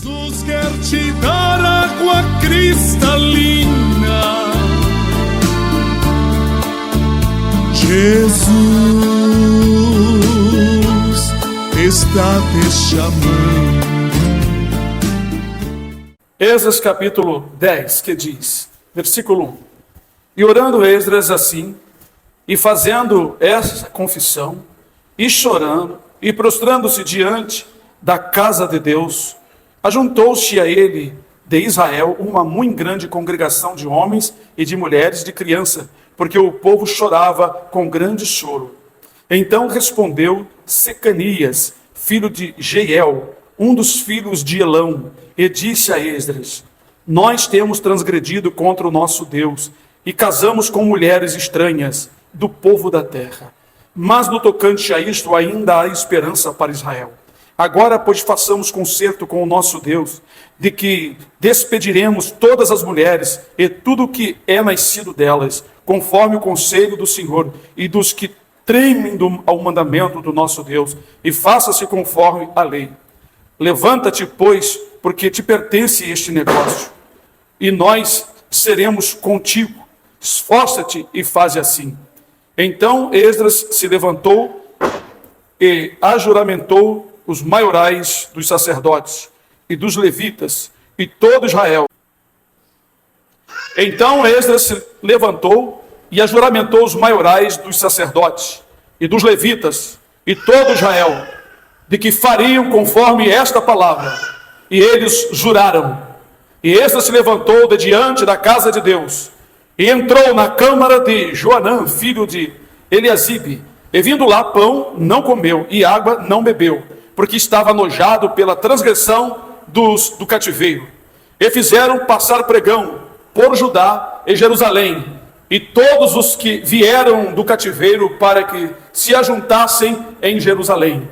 Jesus quer te dar água cristalina. Jesus está te chamando. Esdras capítulo 10, que diz, versículo 1: E orando Esdras assim, e fazendo essa confissão, e chorando, e prostrando-se diante da casa de Deus, ajuntou-se a ele de Israel uma muito grande congregação de homens e de mulheres, de criança, porque o povo chorava com grande choro. Então respondeu Secanias, filho de Jeiel, um dos filhos de Elão, e disse a Esdras: Nós temos transgredido contra o nosso Deus, e casamos com mulheres estranhas do povo da terra. Mas no tocante a isto ainda há esperança para Israel. Agora, pois, façamos concerto com o nosso Deus, de que despediremos todas as mulheres e tudo o que é nascido delas, conforme o conselho do Senhor e dos que tremem ao mandamento do nosso Deus, e faça-se conforme a lei. Levanta-te, pois, porque te pertence este negócio, e nós seremos contigo. Esforça-te e faze assim. Então Esdras se levantou e ajuramentou os maiorais dos sacerdotes e dos levitas e todo Israel. Então Esdras se levantou e ajuramentou os maiorais dos sacerdotes e dos levitas e todo Israel, de que fariam conforme esta palavra. E eles juraram. E Esdras se levantou de diante da casa de Deus e entrou na câmara de Joanã, filho de Eliasibe. E vindo lá pão não comeu e água não bebeu, porque estava enojado pela transgressão do cativeiro. E fizeram passar pregão por Judá e Jerusalém, e todos os que vieram do cativeiro, para que se ajuntassem em Jerusalém.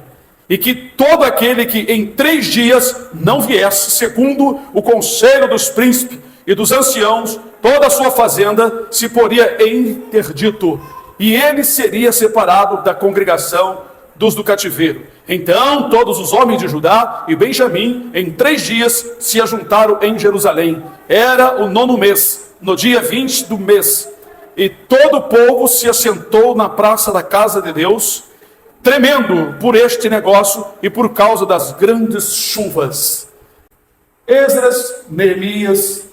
E que todo aquele que em 3 dias não viesse, segundo o conselho dos príncipes e dos anciãos, toda a sua fazenda se poria em interdito, e ele seria separado da congregação dos do cativeiro. Então todos os homens de Judá e Benjamim em 3 dias se ajuntaram em Jerusalém. Era o 9º mês, no dia 20 do mês. E todo o povo se assentou na praça da casa de Deus, tremendo por este negócio e por causa das grandes chuvas. Esdras, Neemias,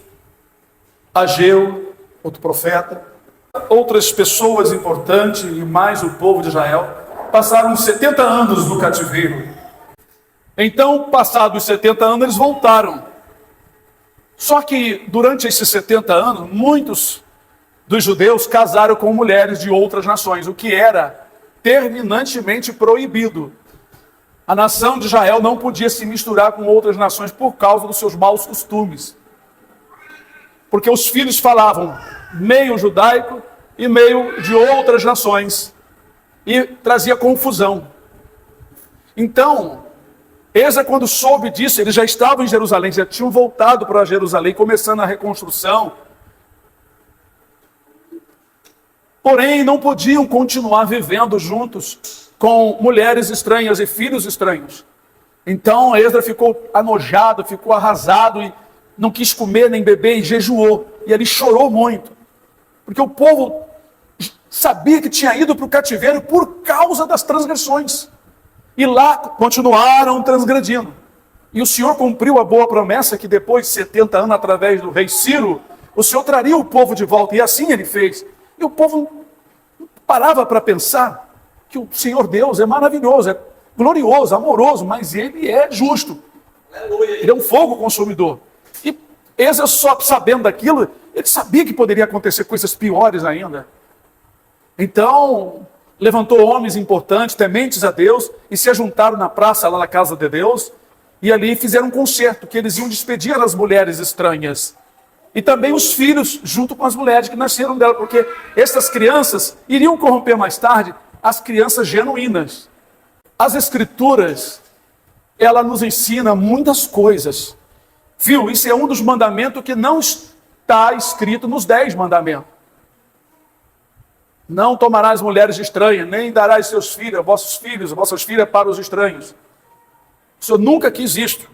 Ageu, outro profeta, outras pessoas importantes e mais o povo de Israel, passaram 70 anos no cativeiro. Então, passados 70 anos, eles voltaram. Só que durante esses 70 anos, muitos dos judeus casaram com mulheres de outras nações, o que era terminantemente proibido. A nação de Israel não podia se misturar com outras nações por causa dos seus maus costumes. Porque os filhos falavam meio judaico e meio de outras nações, e trazia confusão. Então, Esdras, quando soube disso, eles já estavam em Jerusalém, já tinham voltado para Jerusalém, começando a reconstrução. Porém, não podiam continuar vivendo juntos com mulheres estranhas e filhos estranhos. Então, Esdras ficou enojado, ficou arrasado e não quis comer nem beber e jejuou. E ele chorou muito, porque o povo sabia que tinha ido para o cativeiro por causa das transgressões. E lá continuaram transgredindo. E o Senhor cumpriu a boa promessa que depois de 70 anos, através do rei Ciro, o Senhor traria o povo de volta. E assim ele fez. E o povo parava para pensar que o Senhor Deus é maravilhoso, é glorioso, amoroso, mas ele é justo. Ele é um fogo consumidor. E Esdras, só sabendo daquilo, ele sabia que poderia acontecer coisas piores ainda. Então, levantou homens importantes, tementes a Deus, e se ajuntaram na praça, lá na casa de Deus, e ali fizeram um concerto, que eles iam despedir as mulheres estranhas. E também os filhos, junto com as mulheres que nasceram dela, porque essas crianças iriam corromper mais tarde as crianças genuínas. As Escrituras, ela nos ensina muitas coisas. Viu? Isso é um dos mandamentos que não está escrito nos 10 mandamentos. Não tomarás mulheres estranhas, nem darás seus filhos, vossas filhas para os estranhos. O Senhor nunca quis isto.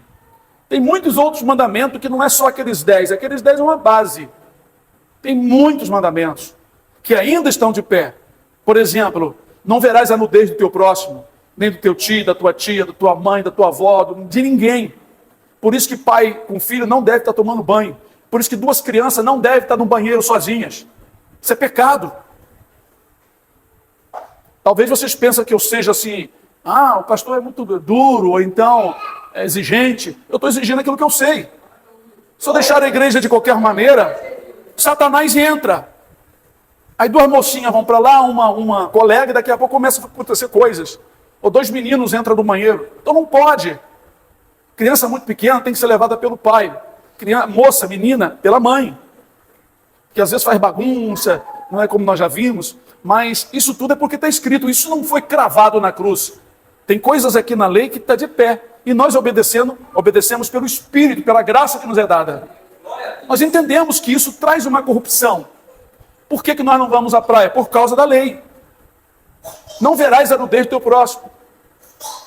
Tem muitos outros mandamentos que não é só aqueles 10. Aqueles 10 é uma base. Tem muitos mandamentos que ainda estão de pé. Por exemplo, não verás a nudez do teu próximo, nem do teu tio, da tua mãe, da tua avó, de ninguém. Por isso que pai com filho não deve estar tomando banho. Por isso que duas crianças não devem estar no banheiro sozinhas. Isso é pecado. Talvez vocês pensem que eu seja assim, o pastor é muito duro, ou então é exigente. Eu estou exigindo aquilo que eu sei. Se eu deixar a igreja de qualquer maneira, Satanás entra. Aí duas mocinhas vão para lá, uma colega, e daqui a pouco começa a acontecer coisas. Ou dois meninos entram no banheiro. Então não pode. Criança muito pequena tem que ser levada pelo pai. Moça, menina, pela mãe. Que às vezes faz bagunça, não é como nós já vimos. Mas isso tudo é porque está escrito. Isso não foi cravado na cruz. Tem coisas aqui na lei que está de pé. E nós obedecemos pelo Espírito, pela graça que nos é dada. Nós entendemos que isso traz uma corrupção. Por que nós não vamos à praia? Por causa da lei. Não verás a nudez do teu próximo.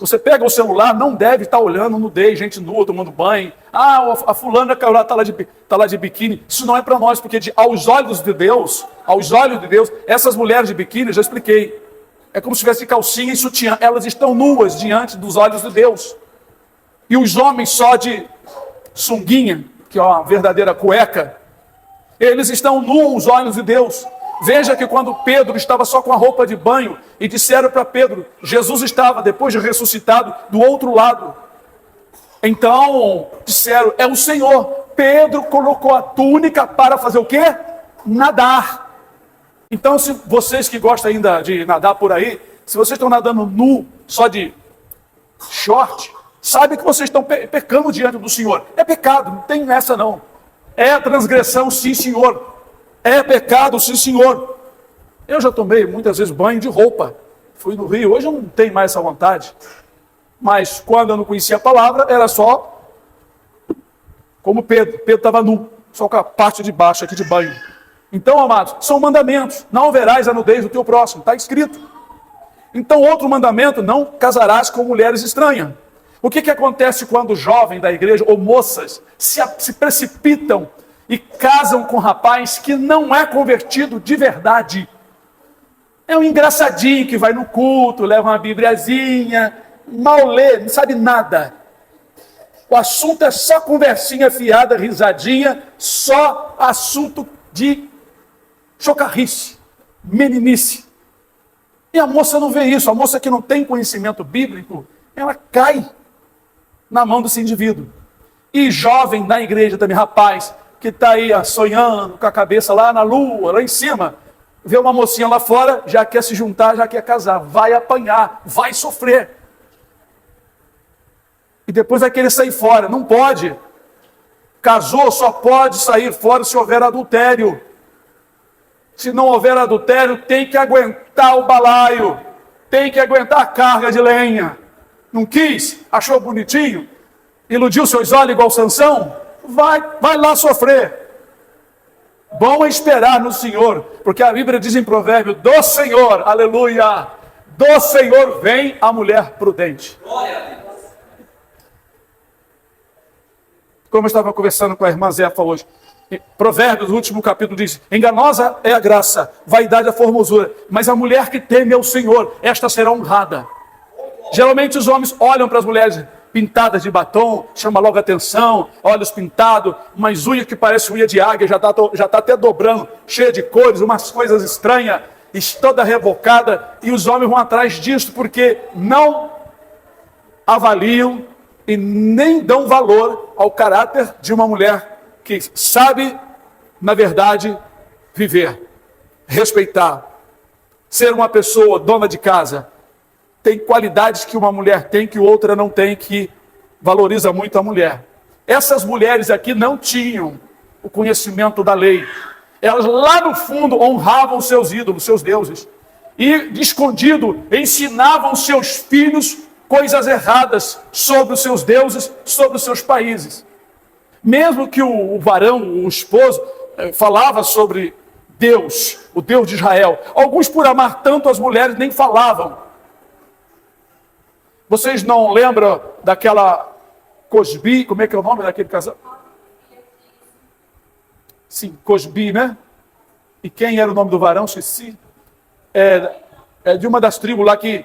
Você pega o celular, não deve estar olhando nudez, gente nua, tomando banho. A fulana está lá de biquíni. Isso não é para nós, porque aos olhos de Deus, essas mulheres de biquíni, já expliquei, é como se tivesse de calcinha e sutiã. Elas estão nuas diante dos olhos de Deus. E os homens só de sunguinha, que é uma verdadeira cueca, eles estão nus aos olhos de Deus. Veja que quando Pedro estava só com a roupa de banho e disseram para Pedro, Jesus estava, depois de ressuscitado, do outro lado. Então, disseram, é o Senhor. Pedro colocou a túnica para fazer o quê? Nadar. Então, se vocês que gostam ainda de nadar por aí, se vocês estão nadando nu, só de short, sabe que vocês estão pecando diante do Senhor. É pecado, não tem essa não. É transgressão, sim senhor. É pecado, sim senhor. Eu já tomei muitas vezes banho de roupa. Fui no Rio, hoje eu não tenho mais essa vontade. Mas quando eu não conhecia a palavra, era só como Pedro. Pedro estava nu, só com a parte de baixo aqui de banho. Então, amados, são mandamentos. Não verás a nudez do teu próximo, está escrito. Então, outro mandamento, não casarás com mulheres estranhas. O que acontece quando jovens da igreja, ou moças, se precipitam e casam com um rapaz que não é convertido de verdade? É um engraçadinho que vai no culto, leva uma bibliazinha, mal lê, não sabe nada. O assunto é só conversinha fiada, risadinha, só assunto de chocarrice, meninice. E a moça não vê isso. A moça que não tem conhecimento bíblico, ela cai na mão desse indivíduo. E jovem na igreja também, rapaz, que está aí sonhando com a cabeça lá na lua, lá em cima, vê uma mocinha lá fora, já quer se juntar, já quer casar, vai apanhar, vai sofrer. E depois vai querer sair fora, não pode. Casou, só pode sair fora se houver adultério. Se não houver adultério, tem que aguentar o balaio, tem que aguentar a carga de lenha. Não quis? Achou bonitinho? Iludiu seus olhos igual Sansão? Vai lá sofrer. Bom é esperar no Senhor, porque a Bíblia diz em provérbio, do Senhor, aleluia, do Senhor vem a mulher prudente. Glória a Deus. Como eu estava conversando com a irmã Zefa hoje, Provérbios, no último capítulo, diz, enganosa é a graça, vaidade é a formosura, mas a mulher que teme ao Senhor, esta será honrada. Geralmente os homens olham para as mulheres pintadas de batom, chama logo a atenção, olhos pintados, umas unhas que parecem unha de águia, já está até dobrando, cheia de cores, umas coisas estranhas, toda revocada, e os homens vão atrás disso, porque não avaliam e nem dão valor ao caráter de uma mulher que sabe, na verdade, viver, respeitar, ser uma pessoa dona de casa. Tem qualidades que uma mulher tem que outra não tem, que valoriza muito a mulher. Essas mulheres aqui não tinham o conhecimento da lei. Elas lá no fundo honravam seus ídolos, seus deuses. E de escondido ensinavam seus filhos coisas erradas sobre os seus deuses, sobre os seus países. Mesmo que o varão, o esposo, falava sobre Deus, o Deus de Israel. Alguns, por amar tanto as mulheres, nem falavam. Vocês não lembram daquela Cosbi, como é que é o nome daquele casal? Sim, Cosbi, né? E quem era o nome do varão? Esqueci. É de uma das tribos lá que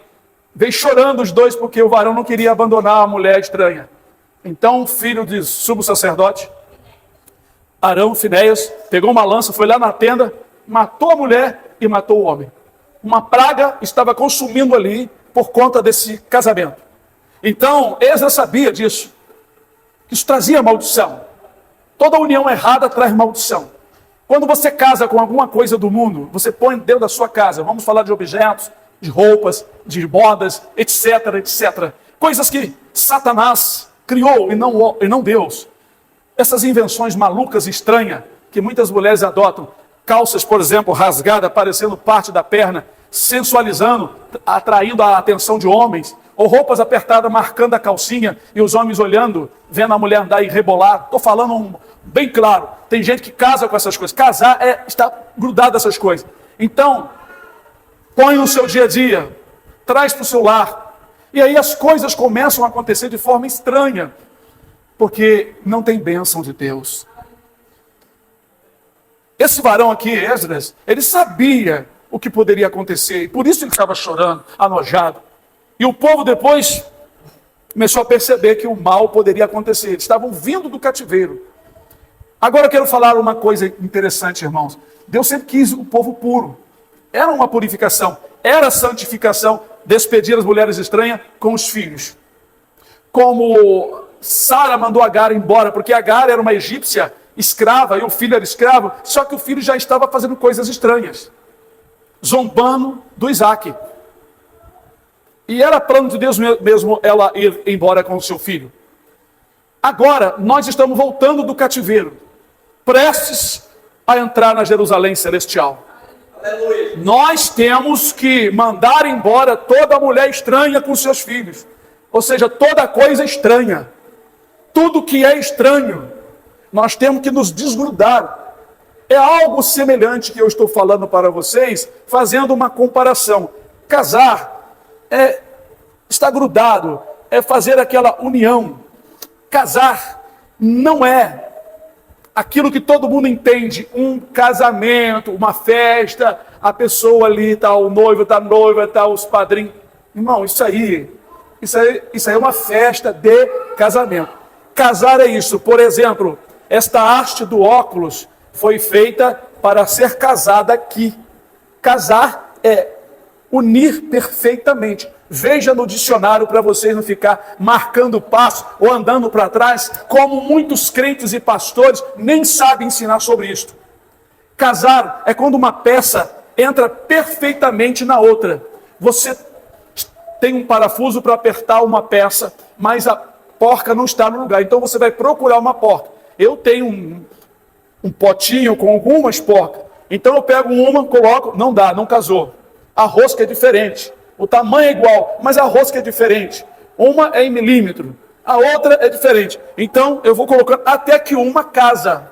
veio chorando os dois porque o varão não queria abandonar a mulher estranha. Então o filho de sumo sacerdote, Arão, Finéias, pegou uma lança, foi lá na tenda, matou a mulher e matou o homem. Uma praga estava consumindo ali por conta desse casamento. Então, Esdras sabia disso, que isso trazia maldição. Toda união errada traz maldição. Quando você casa com alguma coisa do mundo, você põe dentro da sua casa, vamos falar de objetos, de roupas, de modas, etc, etc. Coisas que Satanás criou e não Deus. Essas invenções malucas e estranhas que muitas mulheres adotam, calças, por exemplo, rasgadas, parecendo parte da perna, sensualizando, atraindo a atenção de homens, ou roupas apertadas, marcando a calcinha, e os homens olhando, vendo a mulher andar e rebolar. Estou falando bem claro, tem gente que casa com essas coisas. Casar é estar grudado a essas coisas. Então, põe no seu dia a dia, traz para o seu lar, e aí as coisas começam a acontecer de forma estranha, porque não tem bênção de Deus. Esse varão aqui, Esdras, ele sabia o que poderia acontecer, e por isso ele estava chorando, anojado. E o povo depois começou a perceber que o mal poderia acontecer. Eles estavam vindo do cativeiro. Agora eu quero falar uma coisa interessante, irmãos. Deus sempre quis o povo puro. Era uma purificação, era santificação, despedir as mulheres estranhas com os filhos. Como Sara mandou Agar embora, porque Agar era uma egípcia escrava e o filho era escravo, só que o filho já estava fazendo coisas estranhas, zombando do Isaac. E era plano de Deus mesmo ela ir embora com o seu filho. Agora, nós estamos voltando do cativeiro, prestes a entrar na Jerusalém celestial. Aleluia. Nós temos que mandar embora toda mulher estranha com seus filhos. Ou seja, toda coisa estranha. Tudo que é estranho, nós temos que nos desgrudar. É algo semelhante que eu estou falando para vocês, fazendo uma comparação. Casar é estar grudado, é fazer aquela união. Casar não é aquilo que todo mundo entende, um casamento, uma festa, a pessoa ali, tá o noivo, tá a noiva, tá os padrinhos. Irmão, isso aí é uma festa de casamento. Casar é isso. Por exemplo, esta haste do óculos foi feita para ser casada aqui. Casar é unir perfeitamente. Veja no dicionário para vocês não ficar marcando passo ou andando para trás, como muitos crentes e pastores nem sabem ensinar sobre isto. Casar é quando uma peça entra perfeitamente na outra. Você tem um parafuso para apertar uma peça, mas a porca não está no lugar. Então você vai procurar uma porca. Eu tenho um potinho com algumas porcas. Então eu pego uma, coloco, não dá, não casou. A rosca é diferente. O tamanho é igual, mas a rosca é diferente. Uma é em milímetro, a outra é diferente. Então eu vou colocando até que uma casa.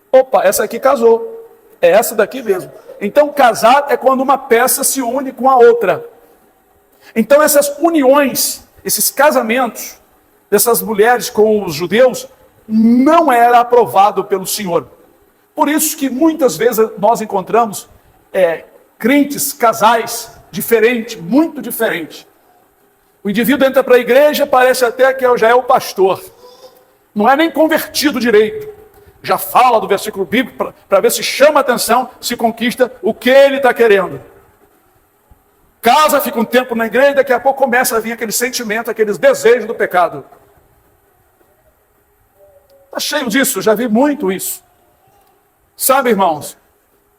Opa, essa aqui casou. É essa daqui mesmo. Então casar é quando uma peça se une com a outra. Então essas uniões, esses casamentos dessas mulheres com os judeus, não era aprovado pelo Senhor. Por isso que muitas vezes nós encontramos crentes, casais diferentes, muito diferentes. O indivíduo entra para a igreja, parece até que já é o pastor. Não é nem convertido direito. Já fala do versículo bíblico para ver se chama atenção, se conquista o que ele está querendo. Casa, fica um tempo na igreja, daqui a pouco começa a vir aquele sentimento, aqueles desejos do pecado. Está cheio disso, já vi muito isso. Sabe, irmãos,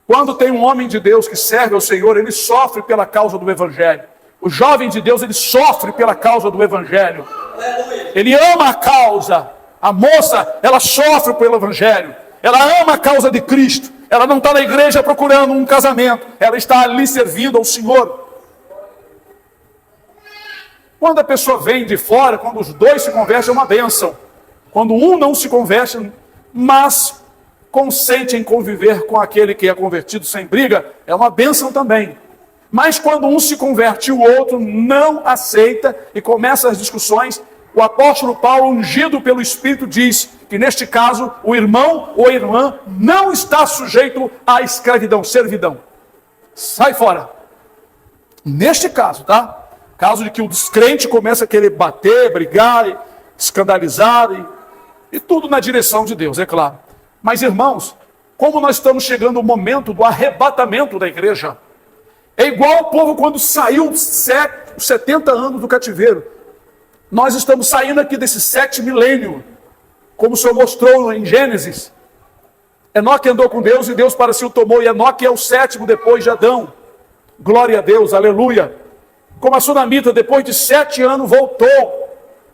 quando tem um homem de Deus que serve ao Senhor, ele sofre pela causa do Evangelho. O jovem de Deus, ele sofre pela causa do Evangelho. Ele ama a causa. A moça, ela sofre pelo Evangelho. Ela ama a causa de Cristo. Ela não está na igreja procurando um casamento. Ela está ali servindo ao Senhor. Quando a pessoa vem de fora, quando os dois se convertem, é uma bênção. Quando um não se converte, mas consente em conviver com aquele que é convertido sem briga, é uma bênção também. Mas quando um se converte e o outro não aceita e começa as discussões, O apóstolo Paulo, ungido pelo Espírito, diz que neste caso o irmão ou a irmã não está sujeito à escravidão, servidão. Sai fora. Neste caso, tá? Caso de que o descrente começa a querer bater, brigar, escandalizar e tudo na direção de Deus, é claro. Mas irmãos, como nós estamos chegando ao momento do arrebatamento da igreja, é igual o povo quando saiu 70 anos do cativeiro. Nós estamos saindo aqui desse 7º milênio, como o Senhor mostrou em Gênesis. Enoque andou com Deus e Deus para si o tomou, e Enoque é o 7º depois de Adão. Glória a Deus, aleluia. Como a sunamita, depois de 7 anos, voltou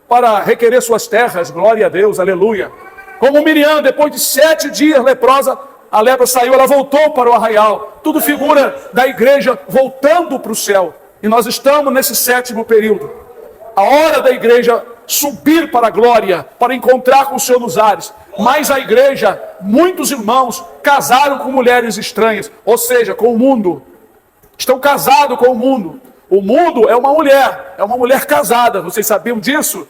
para requerer suas terras. Glória a Deus, aleluia. Como Miriam, depois de 7 dias leprosa, a lepra saiu, ela voltou para o arraial. Tudo figura da igreja voltando para o céu. E nós estamos nesse 7º período. A hora da igreja subir para a glória, para encontrar com o Senhor nos ares. Mas a igreja, muitos irmãos casaram com mulheres estranhas, ou seja, com o mundo. Estão casados com o mundo. O mundo é uma mulher casada, vocês sabiam disso?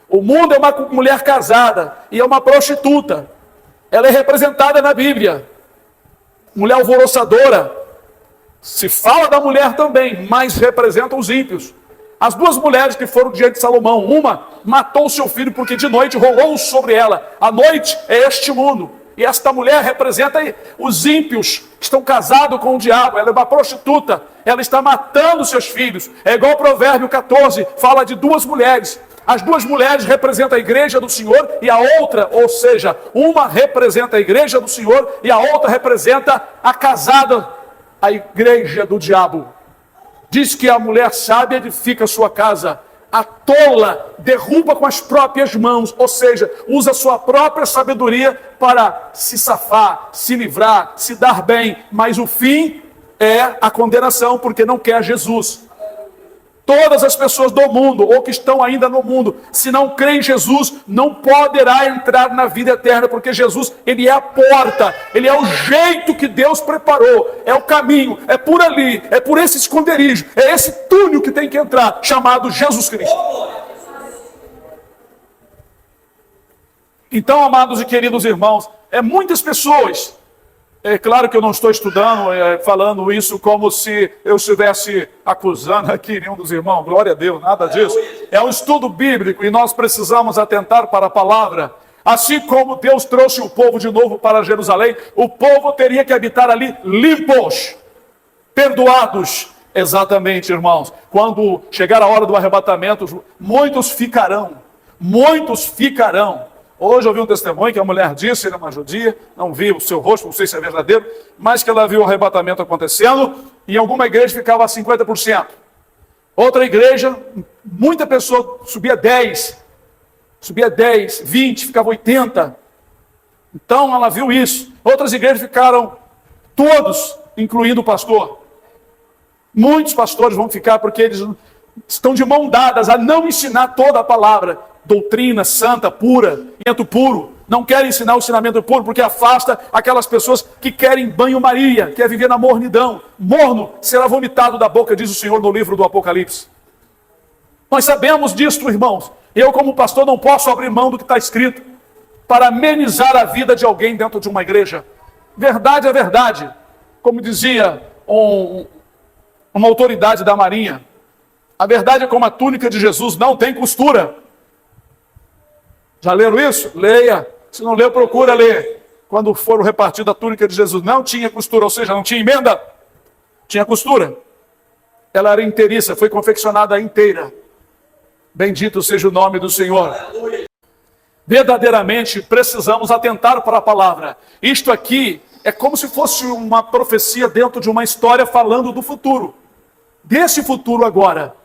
O mundo é uma mulher casada e é uma prostituta. Ela é representada na Bíblia. Mulher alvoroçadora. Se fala da mulher também, mas representa os ímpios. As 2 mulheres que foram diante de Salomão, uma matou seu filho porque de noite rolou sobre ela. A noite é este mundo. E esta mulher representa os ímpios que estão casados com o diabo. Ela é uma prostituta. Ela está matando seus filhos. É igual o Provérbio 14, fala de 2 mulheres. As 2 mulheres representam a igreja do Senhor e a outra, ou seja, uma representa a igreja do Senhor e a outra representa a casada, a igreja do diabo. Diz que a mulher sábia edifica sua casa, a tola derruba com as próprias mãos, ou seja, usa sua própria sabedoria para se safar, se livrar, se dar bem, mas o fim é a condenação, porque não quer Jesus. Todas as pessoas do mundo, ou que estão ainda no mundo, se não creem em Jesus, não poderá entrar na vida eterna, porque Jesus, ele é a porta, ele é o jeito que Deus preparou, é o caminho, é por ali, é por esse esconderijo, é esse túnel que tem que entrar, chamado Jesus Cristo. Então, amados e queridos irmãos, muitas pessoas... É claro que eu não estou estudando, falando isso como se eu estivesse acusando aqui nenhum dos irmãos, glória a Deus, nada disso. É um estudo bíblico e nós precisamos atentar para a palavra. Assim como Deus trouxe o povo de novo para Jerusalém, o povo teria que habitar ali limpos, perdoados. Exatamente, irmãos. Quando chegar a hora do arrebatamento, muitos ficarão. Hoje eu vi um testemunho que a mulher disse, ele é uma judia, não vi o seu rosto, não sei se é verdadeiro, mas que ela viu o arrebatamento acontecendo, e em alguma igreja ficava a 50%. Outra igreja, muita pessoa subia 10, 20, ficava 80%. Então ela viu isso. Outras igrejas ficaram todos, incluindo o pastor. Muitos pastores vão ficar porque eles estão de mão dadas a não ensinar toda a palavra. Doutrina santa, pura, ensinamento puro. Não querem ensinar o ensinamento puro porque afasta aquelas pessoas que querem banho-maria, quer viver na mornidão. Morno será vomitado da boca, diz o Senhor no livro do Apocalipse. Nós sabemos disso, irmãos. Eu, como pastor, não posso abrir mão do que está escrito para amenizar a vida de alguém dentro de uma igreja. Verdade é verdade. Como dizia uma autoridade da Marinha, a verdade é como a túnica de Jesus não tem costura. Já leram isso? Leia. Se não leu, procura ler. Quando foram repartidas a túnica de Jesus, não tinha costura, ou seja, não tinha emenda. Tinha costura. Ela era inteiriça, foi confeccionada inteira. Bendito seja o nome do Senhor. Verdadeiramente precisamos atentar para a palavra. Isto aqui é como se fosse uma profecia dentro de uma história falando do futuro. Desse futuro agora,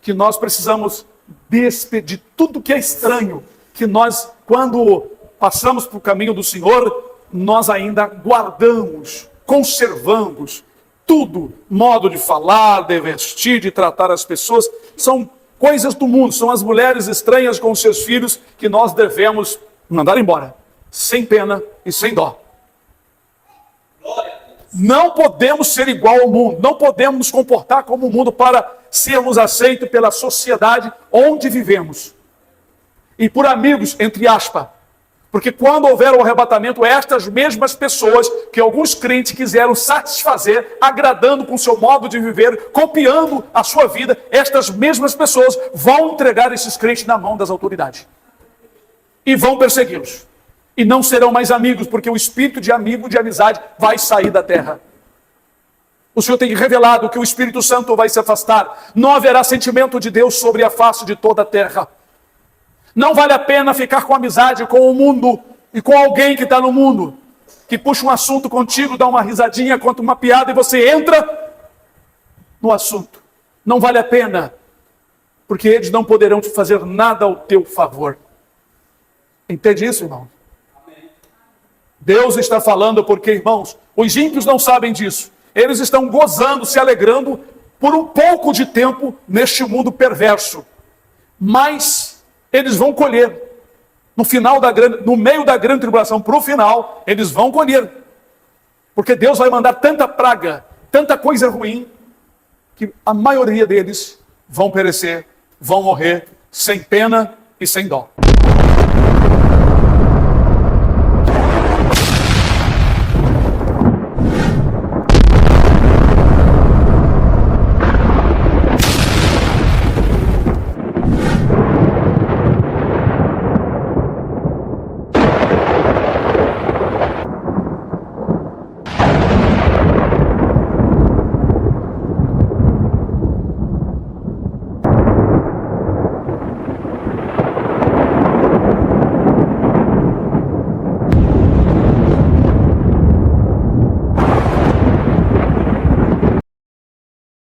que nós precisamos despedir tudo que é estranho, que nós, quando passamos para o caminho do Senhor, nós ainda guardamos, conservamos tudo, modo de falar, de vestir, de tratar as pessoas, são coisas do mundo, são as mulheres estranhas com seus filhos que nós devemos mandar embora, sem pena e sem dó. Não podemos ser igual ao mundo, não podemos nos comportar como o mundo para sermos aceitos pela sociedade onde vivemos. E por amigos, entre aspas. Porque quando houver o arrebatamento, estas mesmas pessoas que alguns crentes quiseram satisfazer, agradando com seu modo de viver, copiando a sua vida, estas mesmas pessoas vão entregar esses crentes na mão das autoridades. E vão persegui-los. E não serão mais amigos, porque o espírito de amigo, de amizade, vai sair da terra. O Senhor tem revelado que o Espírito Santo vai se afastar. Não haverá sentimento de Deus sobre a face de toda a terra. Não vale a pena ficar com amizade com o mundo e com alguém que está no mundo, que puxa um assunto contigo, dá uma risadinha, conta uma piada e você entra no assunto. Não vale a pena, porque eles não poderão te fazer nada ao teu favor. Entende isso, irmão? Deus está falando porque, irmãos, os ímpios não sabem disso. Eles estão gozando, se alegrando por um pouco de tempo neste mundo perverso. Mas eles vão colher. No meio da grande tribulação, para o final, eles vão colher. Porque Deus vai mandar tanta praga, tanta coisa ruim, que a maioria deles vão perecer, vão morrer sem pena e sem dó.